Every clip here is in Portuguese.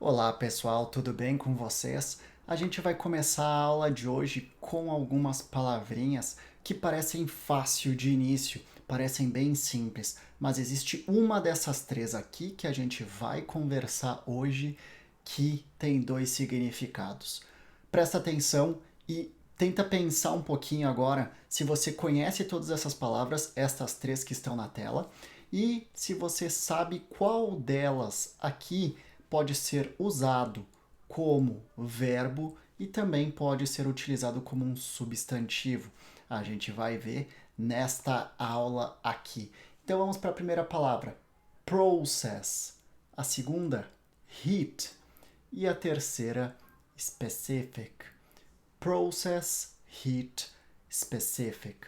Olá pessoal, tudo bem com vocês? A gente vai começar a aula de hoje com algumas palavrinhas que parecem fácil de início, parecem bem simples, mas existe uma dessas três aqui que a gente vai conversar hoje que tem dois significados. Presta atenção e tenta pensar um pouquinho agora se você conhece todas essas palavras, estas três que estão na tela, e se você sabe qual delas aqui pode ser usado como verbo e também pode ser utilizado como um substantivo. A gente vai ver nesta aula aqui. Então vamos para a primeira palavra, process. A segunda, heat. E a terceira, specific. Process, heat, specific.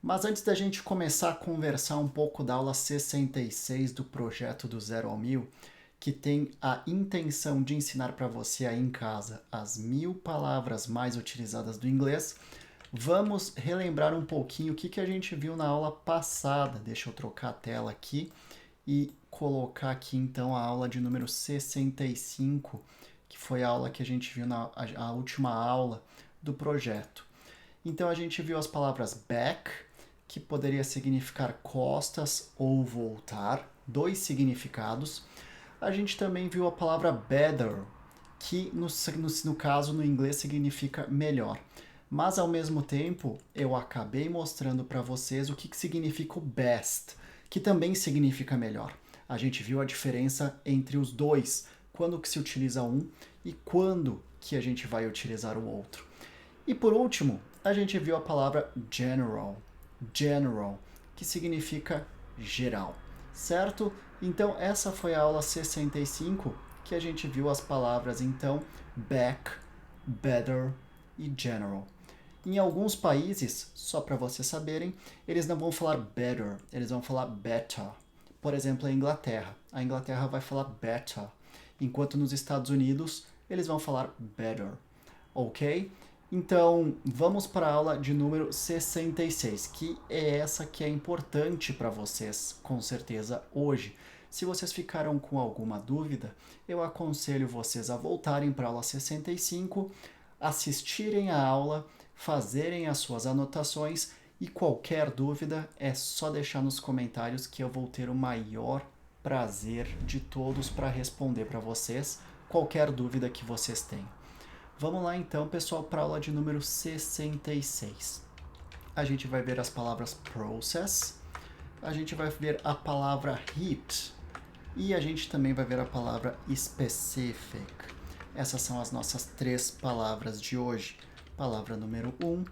Mas antes da gente começar a conversar um pouco da aula 66 do projeto do Zero ao Mil, que tem a intenção de ensinar para você aí em casa as 1000 palavras mais utilizadas do inglês, vamos relembrar um pouquinho o que a gente viu na aula passada. Deixa eu trocar a tela aqui e colocar aqui então a aula de número 65, que foi a aula que a gente viu a última aula do projeto. Então a gente viu as palavras back, que poderia significar costas ou voltar, dois significados. A gente também viu a palavra better, que no caso no inglês significa melhor. Mas ao mesmo tempo, eu acabei mostrando para vocês o que significa o best, que também significa melhor. A gente viu a diferença entre os dois, quando que se utiliza um e quando que a gente vai utilizar o outro. E por último, a gente viu a palavra general, que significa geral, certo? Então essa foi a aula 65, que a gente viu as palavras então back, better e general. Em alguns países, só para vocês saberem, eles não vão falar better, eles vão falar better. Por exemplo, a Inglaterra. A Inglaterra vai falar better, enquanto nos Estados Unidos eles vão falar better, ok? Então, vamos para a aula de número 66, que é essa que é importante para vocês, com certeza, hoje. Se vocês ficaram com alguma dúvida, eu aconselho vocês a voltarem para a aula 65, assistirem a aula, fazerem as suas anotações e qualquer dúvida é só deixar nos comentários que eu vou ter o maior prazer de todos para responder para vocês qualquer dúvida que vocês tenham. Vamos lá então, pessoal, para a aula de número 66. A gente vai ver as palavras process, a gente vai ver a palavra heat e a gente também vai ver a palavra specific. Essas são as nossas três palavras de hoje. Palavra número 1,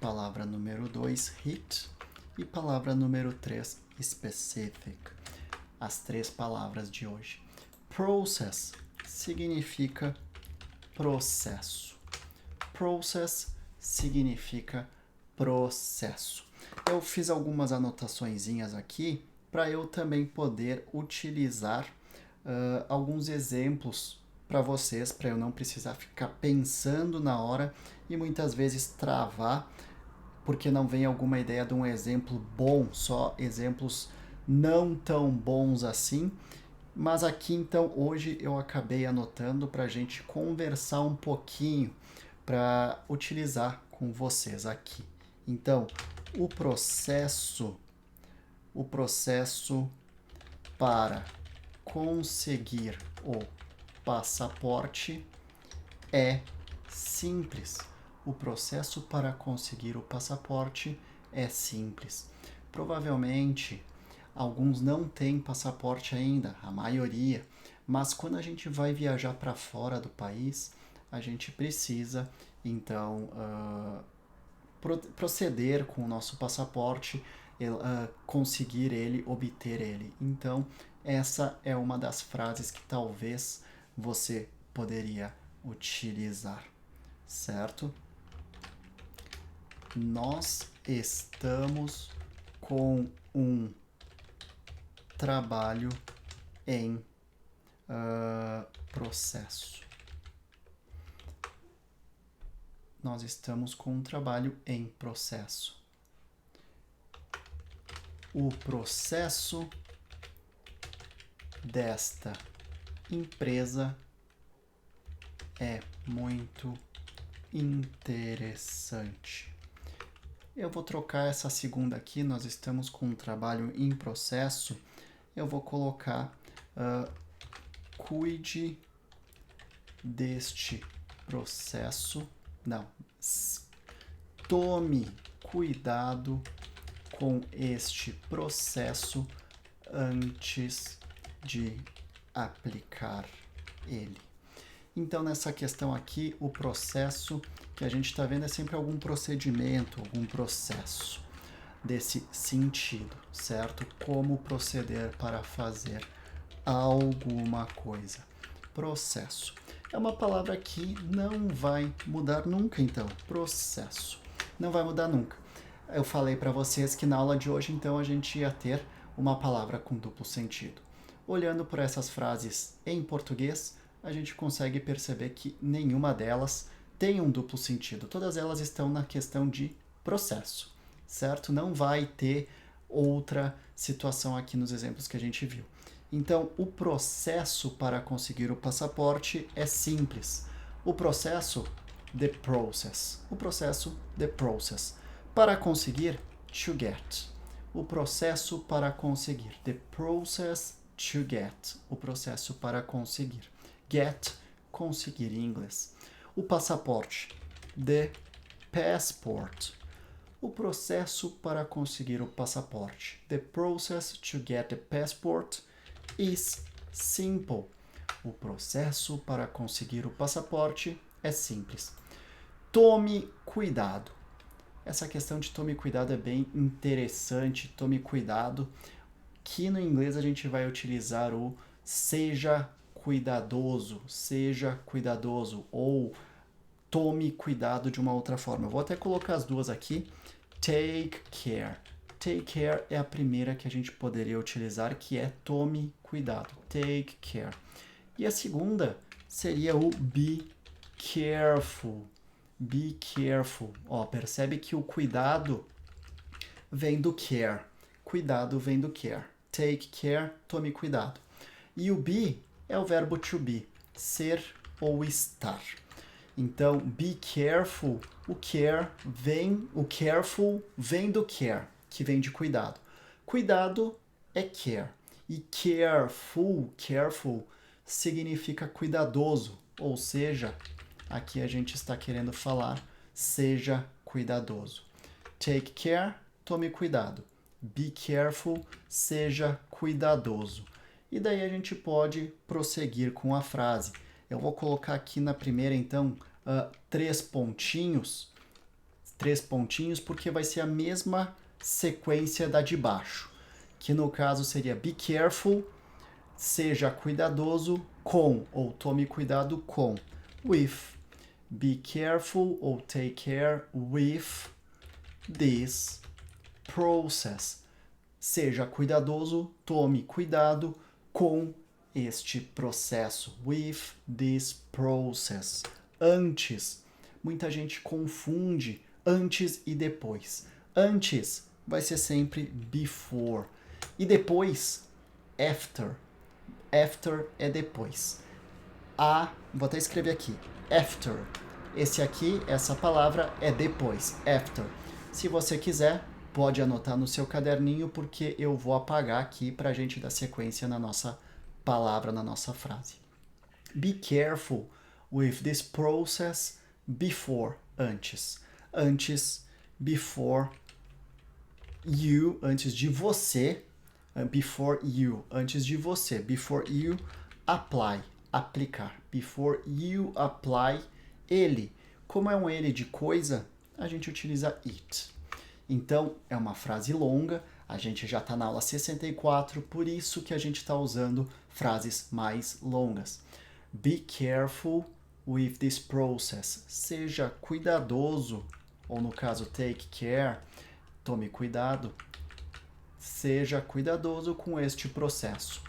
palavra número 2, heat, e palavra número 3, specific. As três palavras de hoje. Process significa processo. Process significa processo. Eu fiz algumas anotaçõezinhas aqui para eu também poder utilizar alguns exemplos para vocês, para eu não precisar ficar pensando na hora e muitas vezes travar porque não vem alguma ideia de um exemplo bom, só exemplos não tão bons assim. Mas aqui então hoje eu acabei anotando para a gente conversar um pouquinho para utilizar com vocês aqui. Então, o processo para conseguir o passaporte é simples. O processo para conseguir o passaporte é simples. Provavelmente alguns não têm passaporte ainda, a maioria, mas quando a gente vai viajar para fora do país, a gente precisa então proceder com o nosso passaporte, conseguir ele, obter ele. Então, essa é uma das frases que talvez você poderia utilizar, certo? Nós estamos com um trabalho em processo. Nós estamos com um trabalho em processo. O processo desta empresa é muito interessante. Eu vou trocar essa segunda aqui, nós estamos com um trabalho em processo. Eu vou colocar cuide deste processo. Não, tome cuidado com este processo antes de aplicar ele. Então, nessa questão aqui, o processo que a gente está vendo é sempre algum procedimento, algum processo desse sentido, certo? Como proceder para fazer alguma coisa. Processo. É uma palavra que não vai mudar nunca, então. Processo. Não vai mudar nunca. Eu falei para vocês que na aula de hoje, então, a gente ia ter uma palavra com duplo sentido. Olhando por essas frases em português, a gente consegue perceber que nenhuma delas tem um duplo sentido. Todas elas estão na questão de processo, certo? Não vai ter outra situação aqui nos exemplos que a gente viu. Então, o processo para conseguir o passaporte é simples. O processo, the process. O processo, the process. Para conseguir, to get. O processo para conseguir, the process to get. O processo para conseguir. Get, conseguir em inglês. O passaporte, the passport. O processo para conseguir o passaporte, the process to get the passport is simple. O processo para conseguir o passaporte é simples. Tome cuidado. Essa questão de tome cuidado é bem interessante. Tome cuidado, que no inglês a gente vai utilizar o seja cuidadoso ou tome cuidado de uma outra forma. Eu vou até colocar as duas aqui. Take care. Take care é a primeira que a gente poderia utilizar, que é tome cuidado. Take care. E a segunda seria o be careful. Be careful. Ó, percebe que o cuidado vem do care. Cuidado vem do care. Take care, tome cuidado. E o be é o verbo to be, ser ou estar. Então, be careful, o careful vem do care, que vem de cuidado. Cuidado é care. E careful significa cuidadoso, ou seja, aqui a gente está querendo falar seja cuidadoso. Take care, tome cuidado. Be careful, seja cuidadoso. E daí a gente pode prosseguir com a frase. Eu vou colocar aqui na primeira, então, 3 pontinhos. 3 pontinhos, porque vai ser a mesma sequência da de baixo. Que no caso seria be careful, seja cuidadoso com, ou tome cuidado com. With. Be careful ou take care with this process. Seja cuidadoso, tome cuidado com este processo. With this process. Antes. Muita gente confunde antes e depois. Antes vai ser sempre before. E depois, after. After é depois. Vou até escrever aqui. After. Esse aqui, essa palavra é depois. After. Se você quiser, pode anotar no seu caderninho, porque eu vou apagar aqui para a gente dar sequência na nossa palavra, na nossa frase. Be careful with this process before, antes. Antes, before you, antes de você. Before you, antes de você. Before you apply, aplicar. Before you apply, ele. Como é um ele de coisa, a gente utiliza it. Então, é uma frase longa, a gente já está na aula 64, por isso que a gente está usando frases mais longas. Be careful with this process. Seja cuidadoso, ou no caso, take care, tome cuidado. Seja cuidadoso com este processo.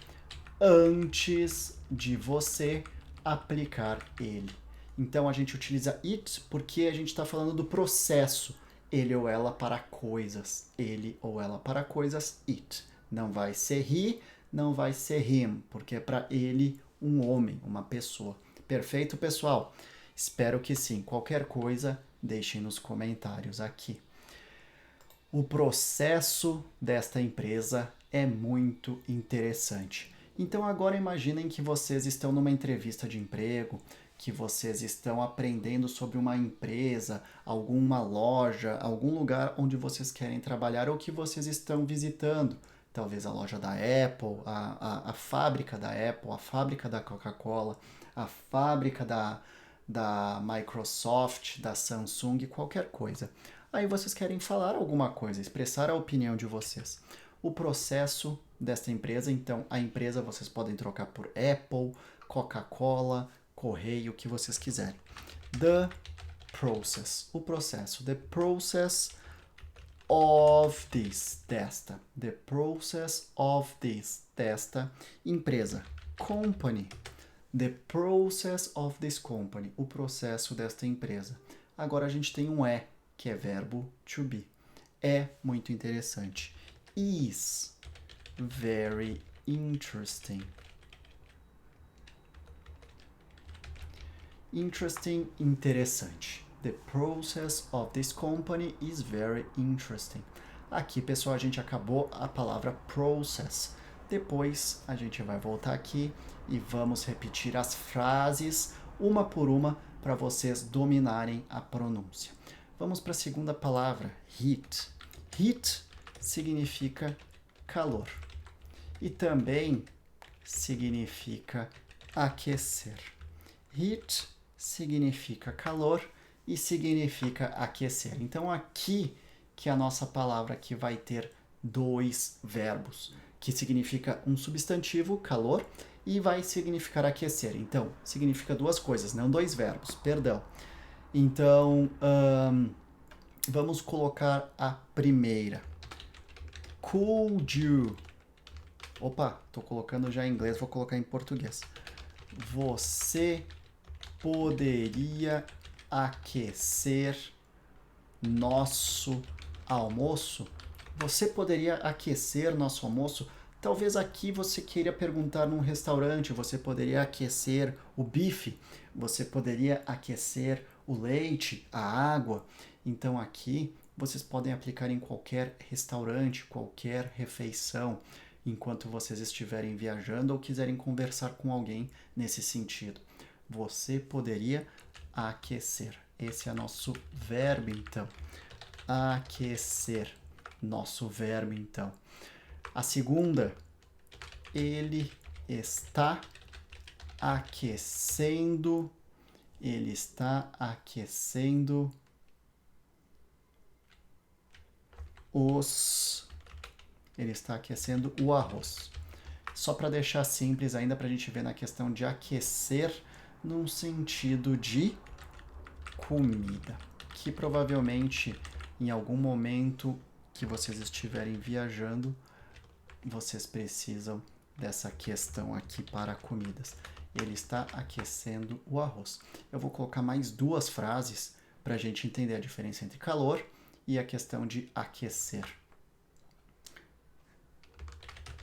Antes de você aplicar ele. Então, a gente utiliza it porque a gente está falando do processo. Ele ou ela para coisas. Ele ou ela para coisas, it. Não vai ser he, não vai ser him, porque é para ele um homem, uma pessoa. Perfeito, pessoal? Espero que sim. Qualquer coisa, deixem nos comentários aqui. O processo desta empresa é muito interessante. Então agora imaginem que vocês estão numa entrevista de emprego, que vocês estão aprendendo sobre uma empresa, alguma loja, algum lugar onde vocês querem trabalhar ou que vocês estão visitando. Talvez a loja da Apple, a fábrica da Apple, a fábrica da Coca-Cola, a fábrica da Microsoft, da Samsung, qualquer coisa. Aí vocês querem falar alguma coisa, expressar a opinião de vocês. O processo desta empresa, então, a empresa vocês podem trocar por Apple, Coca-Cola, Correio, o que vocês quiserem. The process, o processo. The process of this, desta. The process of this, desta empresa. Company. The process of this company, o processo desta empresa. Agora a gente tem um que é verbo to be. É muito interessante. Is very interesting. Interesting, interessante. The process of this company is very interesting. Aqui, pessoal, a gente acabou a palavra process. Depois a gente vai voltar aqui e vamos repetir as frases uma por uma para vocês dominarem a pronúncia. Vamos para a segunda palavra, heat. Heat significa calor e também significa aquecer. Heat significa calor e significa aquecer. Então aqui que a nossa palavra aqui vai ter dois verbos, que significa um substantivo, calor, e vai significar aquecer. Então, significa duas coisas, não dois verbos, perdão. Então, vamos colocar a primeira. Could you... Opa, tô colocando já em inglês, vou colocar em português. Você poderia aquecer nosso almoço? Você poderia aquecer nosso almoço? Talvez aqui você queira perguntar num restaurante, você poderia aquecer o bife, você poderia aquecer o leite, a água. Então aqui vocês podem aplicar em qualquer restaurante, qualquer refeição, enquanto vocês estiverem viajando ou quiserem conversar com alguém nesse sentido. Você poderia aquecer. Esse é nosso verbo, então. Aquecer. Nosso verbo, então. A segunda, ele está aquecendo. Ele está aquecendo Ele está aquecendo o arroz. Só para deixar simples ainda, para a gente ver na questão de aquecer num sentido de comida, que provavelmente em algum momento que vocês estiverem viajando, vocês precisam dessa questão aqui para comidas. Ele está aquecendo o arroz. Eu vou colocar mais duas frases para a gente entender a diferença entre calor e a questão de aquecer.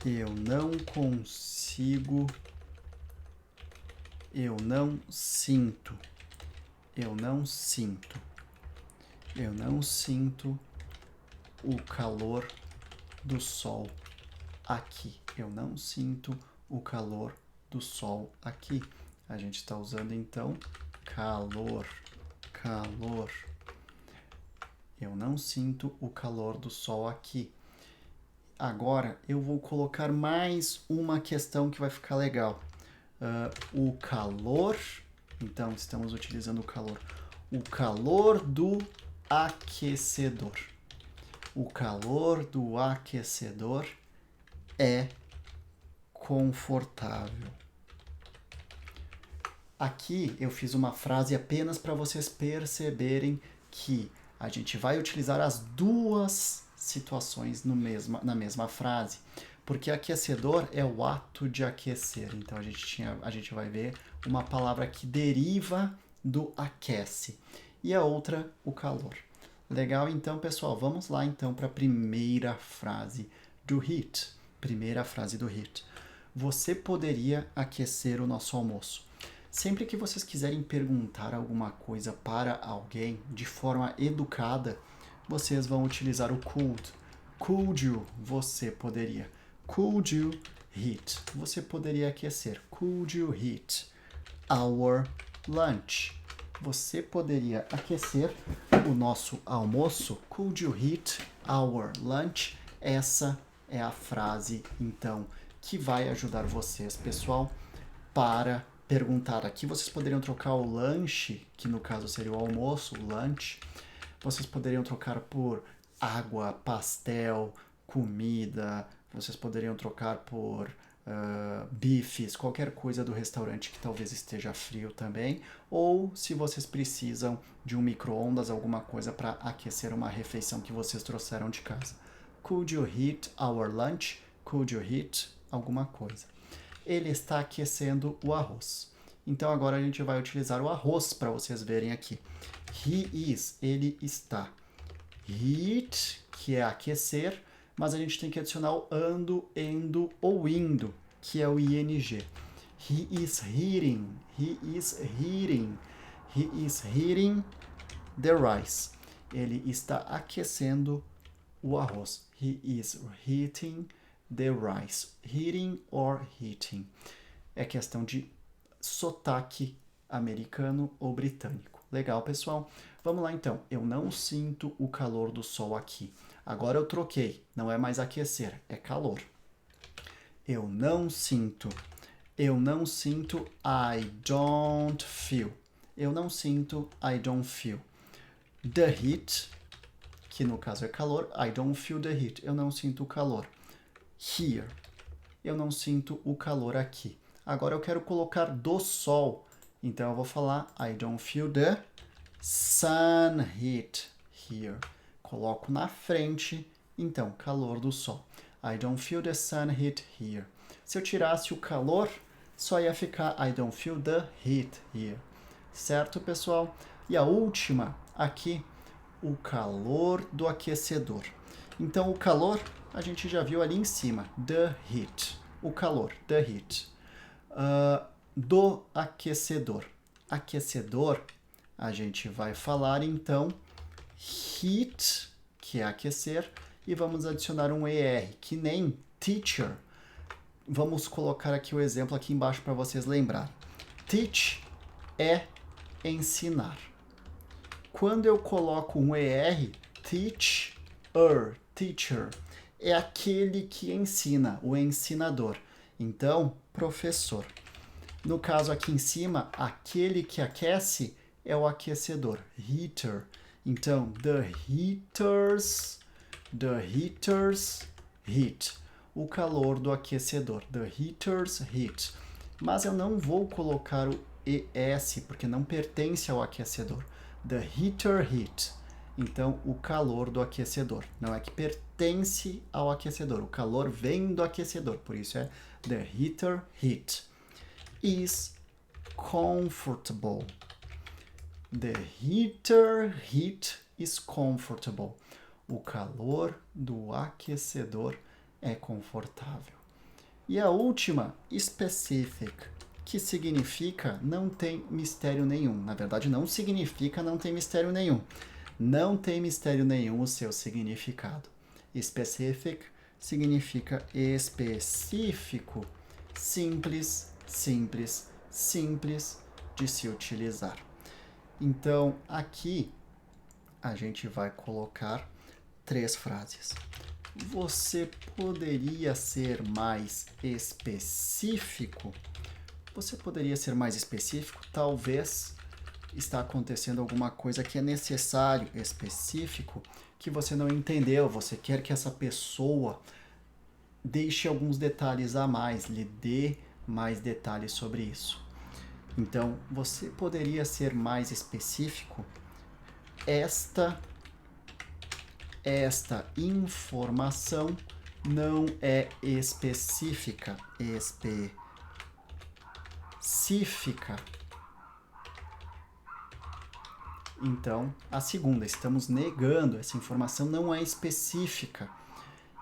Eu não consigo, eu não sinto o calor do sol aqui. Eu não sinto o calor do sol aqui. A gente está usando então calor. Eu não sinto o calor do sol aqui. Agora eu vou colocar mais uma questão que vai ficar legal. O calor, então estamos utilizando o calor. O calor do aquecedor. O calor do aquecedor é confortável. Aqui eu fiz uma frase apenas para vocês perceberem que a gente vai utilizar as duas situações na mesma frase, porque aquecedor é o ato de aquecer. Então a gente vai ver uma palavra que deriva do aquece e a outra o calor. Legal, então, pessoal, vamos lá então para a primeira frase do heat. Primeira frase do heat. Você poderia aquecer o nosso almoço. Sempre que vocês quiserem perguntar alguma coisa para alguém de forma educada, vocês vão utilizar o could. Could you? Você poderia. Could you heat? Você poderia aquecer. Could you heat our lunch? Você poderia aquecer o nosso almoço? Could you heat our lunch? Essa é a frase, então, que vai ajudar vocês, pessoal, para perguntar. Aqui vocês poderiam trocar o lanche, que no caso seria o almoço, o lunch. Vocês poderiam trocar por água, pastel, comida. Vocês poderiam trocar por bifes, qualquer coisa do restaurante que talvez esteja frio também. Ou se vocês precisam de um micro-ondas, alguma coisa para aquecer uma refeição que vocês trouxeram de casa. Could you heat our lunch? Could you heat alguma coisa? Ele está aquecendo o arroz. Então agora a gente vai utilizar o arroz para vocês verem aqui. He is, ele está. Heat, que é aquecer, mas a gente tem que adicionar o ando, endo ou indo, que é o ing. He is heating, he is heating, he is heating the rice. Ele está aquecendo o arroz. He is heating the rice. Heating or heating. É questão de sotaque americano ou britânico. Legal, pessoal? Vamos lá, então. Eu não sinto o calor do sol aqui. Agora eu troquei. Não é mais aquecer, é calor. Eu não sinto. Eu não sinto. I don't feel. Eu não sinto. I don't feel. The heat, que no caso é calor. I don't feel the heat. Eu não sinto o calor. Here. Eu não sinto o calor aqui. Agora eu quero colocar do sol. Então eu vou falar I don't feel the sun heat here. Coloco na frente, então, calor do sol. I don't feel the sun heat here. Se eu tirasse o calor, só ia ficar I don't feel the heat here. Certo, pessoal? E a última aqui, o calor do aquecedor. Então, o calor, a gente já viu ali em cima. The heat. O calor, the heat. Do aquecedor. Aquecedor, a gente vai falar então heat, que é aquecer, e vamos adicionar um ER, que nem teacher. Vamos colocar aqui o exemplo aqui embaixo para vocês lembrarem. Teach é ensinar. Quando eu coloco um ER, teacher, é aquele que ensina, o ensinador. Então, professor. No caso aqui em cima, aquele que aquece é o aquecedor, heater. Então, the heaters heat. O calor do aquecedor, the heaters heat. Mas eu não vou colocar o ES, porque não pertence ao aquecedor. The heater heat. Então, o calor do aquecedor. Não é que pertence ao aquecedor. O calor vem do aquecedor. Por isso é the heater heat. Is comfortable. The heater heat is comfortable. O calor do aquecedor é confortável. E a última, specific, que significa não tem mistério nenhum. Na verdade, não significa não tem mistério nenhum. Não tem mistério nenhum o seu significado. Specific significa específico, simples, simples, simples de se utilizar. Então, aqui a gente vai colocar 3 frases. Você poderia ser mais específico? Você poderia ser mais específico? Talvez está acontecendo alguma coisa que é necessário, específico, que você não entendeu. Você quer que essa pessoa deixe alguns detalhes a mais, lhe dê mais detalhes sobre isso. Então, você poderia ser mais específico? Esta informação não é específica. Então, a segunda, estamos negando, essa informação não é específica.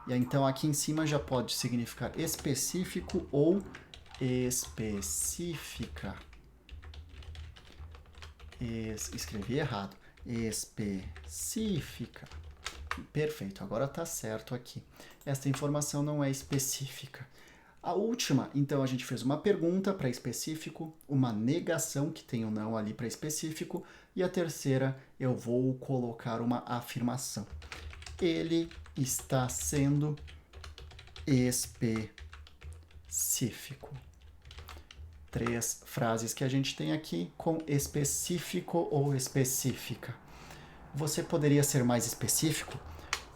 E então aqui em cima já pode significar específico ou específica. escrevi errado. Específica. Perfeito, agora está certo aqui. Esta informação não é específica. A última, então, a gente fez uma pergunta para específico, uma negação, que tem um não ali para específico, e a terceira, eu vou colocar uma afirmação. Ele está sendo específico. 3 frases que a gente tem aqui com específico ou específica. Você poderia ser mais específico?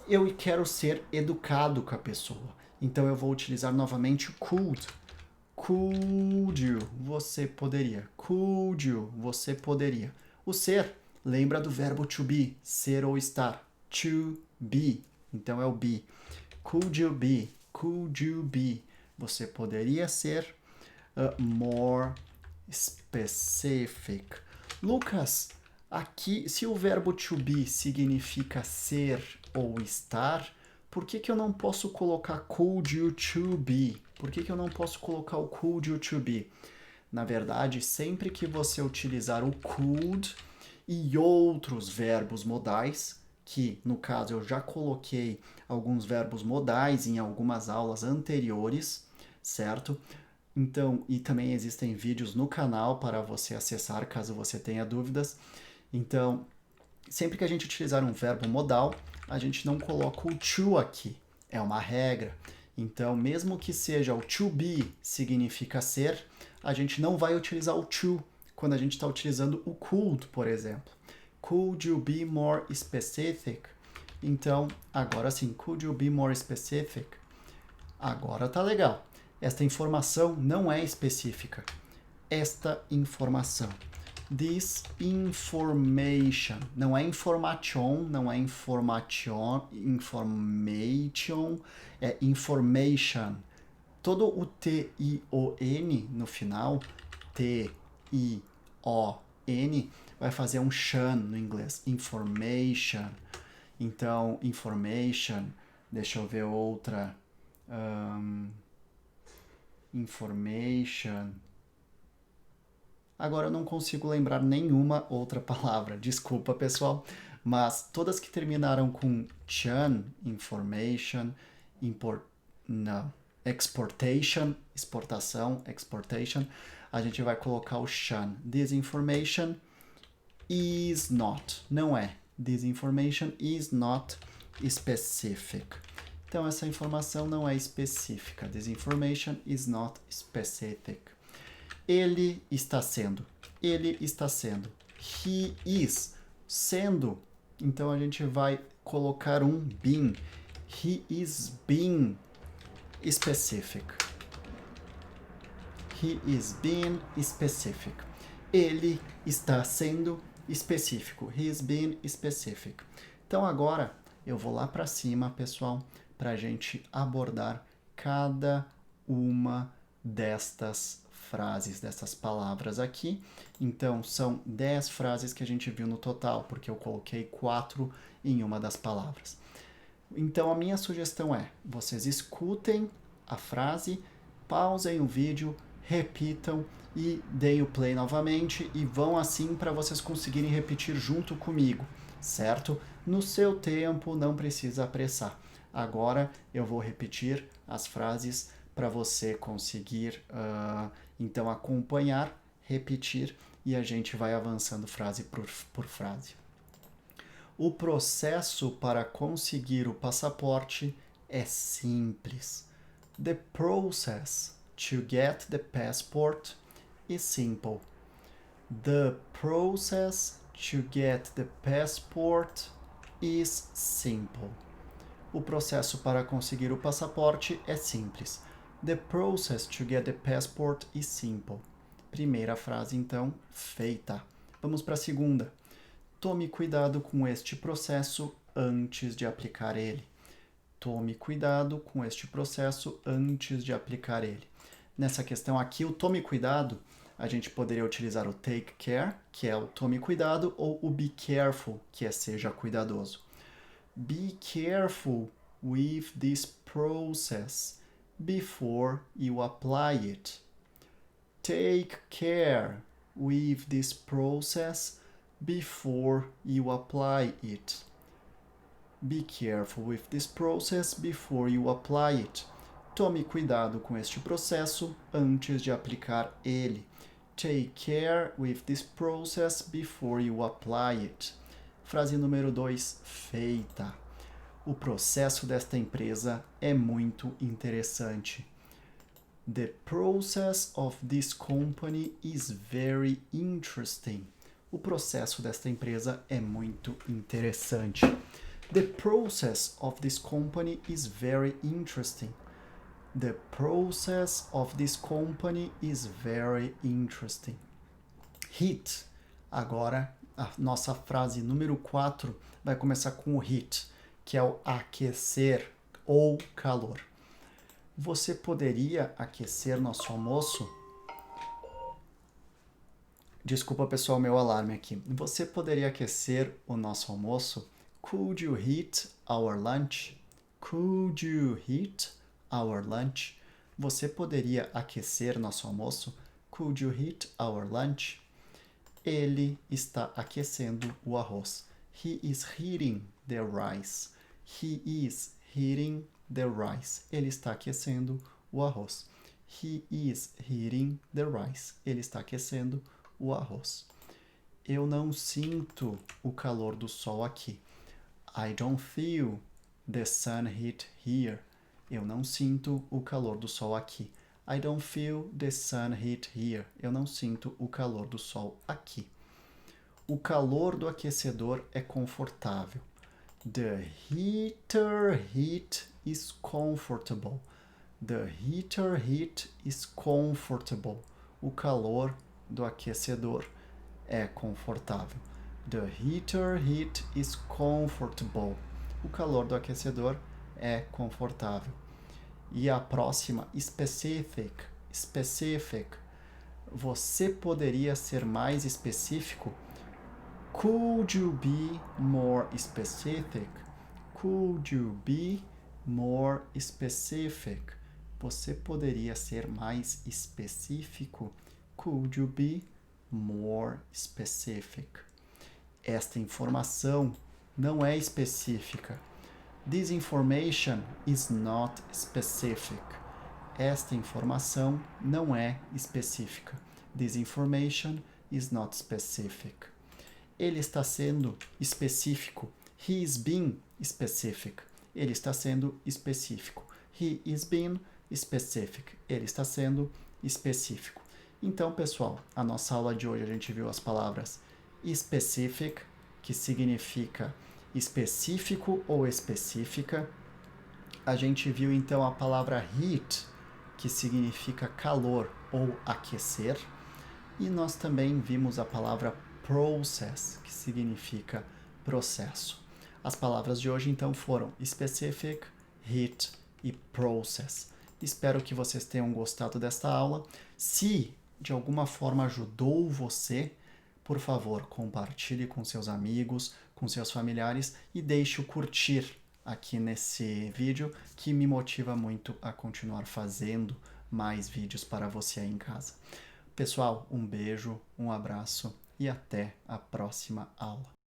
Eu quero ser educado com a pessoa. Então eu vou utilizar novamente could. Could you? Você poderia. Could you? Você poderia. O ser, lembra do verbo to be, ser ou estar. To be. Então é o be. Could you be? Could you be? Você poderia ser more specific. Lucas, aqui, se o verbo to be significa ser ou estar, por que eu não posso colocar could you to be? Por que eu não posso colocar o could you to be? Na verdade, sempre que você utilizar o could e outros verbos modais, que no caso eu já coloquei alguns verbos modais em algumas aulas anteriores, certo? Então, e também existem vídeos no canal para você acessar caso você tenha dúvidas. Então, sempre que a gente utilizar um verbo modal, a gente não coloca o to aqui. É uma regra. Então, mesmo que seja o to be significa ser, a gente não vai utilizar o to quando a gente está utilizando o could, por exemplo. Could you be more specific? Então, agora sim, could you be more specific? Agora tá legal. Esta informação não é específica. Esta informação. This information. Não é information, não é information, é information. Todo o T-I-O-N no final, T-I-O-N, vai fazer um shan no inglês. Information. Então, information. Deixa eu ver outra. Information. Agora eu não consigo lembrar nenhuma outra palavra. Desculpa, pessoal. Mas todas que terminaram com chan, information, exportation, exportação, exportation, a gente vai colocar o shan. This information is not. Não é. This information is not specific. Então, essa informação não é específica. This information is not specific. Ele está sendo. Ele está sendo. He is. Sendo. Então, a gente vai colocar um being. He is being specific. He is being specific. Ele está sendo específico. He is being specific. Então, agora, eu vou lá para cima, pessoal, para a gente abordar cada uma destas frases, dessas palavras aqui. Então, são 10 frases que a gente viu no total, porque eu coloquei 4 em uma das palavras. Então, a minha sugestão é, vocês escutem a frase, pausem o vídeo, repitam e deem o play novamente e vão assim para vocês conseguirem repetir junto comigo, certo? No seu tempo, não precisa apressar. Agora eu vou repetir as frases para você conseguir, então, acompanhar, repetir e a gente vai avançando frase por frase. O processo para conseguir o passaporte é simples. The process to get the passport is simple. The process to get the passport is simple. O processo para conseguir o passaporte é simples. The process to get the passport is simple. Primeira frase, então, feita. Vamos para a segunda. Tome cuidado com este processo antes de aplicar ele. Tome cuidado com este processo antes de aplicar ele. Nessa questão aqui, o tome cuidado, a gente poderia utilizar o take care, que é o tome cuidado, ou o be careful, que é seja cuidadoso. Be careful with this process before you apply it. Take care with this process before you apply it. Be careful with this process before you apply it. Tome cuidado com este processo antes de aplicar ele. Take care with this process before you apply it. Frase número 2, feita. O processo desta empresa é muito interessante. The process of this company is very interesting. O processo desta empresa é muito interessante. The process of this company is very interesting. The process of this company is very interesting. Heat. Agora, a nossa frase número 4 vai começar com o heat, que é o aquecer ou calor. Você poderia aquecer nosso almoço? Desculpa, pessoal, meu alarme aqui. Você poderia aquecer o nosso almoço? Could you heat our lunch? Could you heat our lunch? Você poderia aquecer nosso almoço? Could you heat our lunch? Ele está aquecendo o arroz. He is heating the rice. He is heating the rice. Ele está aquecendo o arroz. He is heating the rice. Ele está aquecendo o arroz. Eu não sinto o calor do sol aqui. I don't feel the sun heat here. Eu não sinto o calor do sol aqui. I don't feel the sun heat here. Eu não sinto o calor do sol aqui. O calor do aquecedor é confortável. The heater heat is comfortable. The heater heat is comfortable. O calor do aquecedor é confortável. The heater heat is comfortable. O calor do aquecedor é confortável. E a próxima, specific. Specific. Você poderia ser mais específico? Could you be more specific? Could you be more specific? Você poderia ser mais específico? Could you be more specific? Esta informação não é específica. This information is not specific. Esta informação não é específica. This information is not specific. Ele está sendo específico. He is being specific. Ele está sendo específico. He is being specific. Ele está sendo específico. Então, pessoal, a nossa aula de hoje a gente viu as palavras specific, que significa específico ou específica. A gente viu então a palavra heat, que significa calor ou aquecer. E nós também vimos a palavra process, que significa processo. As palavras de hoje então foram specific, heat e process. Espero que vocês tenham gostado desta aula. Se de alguma forma ajudou você, por favor, compartilhe com seus amigos, com seus familiares e deixe o curtir aqui nesse vídeo, que me motiva muito a continuar fazendo mais vídeos para você aí em casa. Pessoal, um beijo, um abraço e até a próxima aula.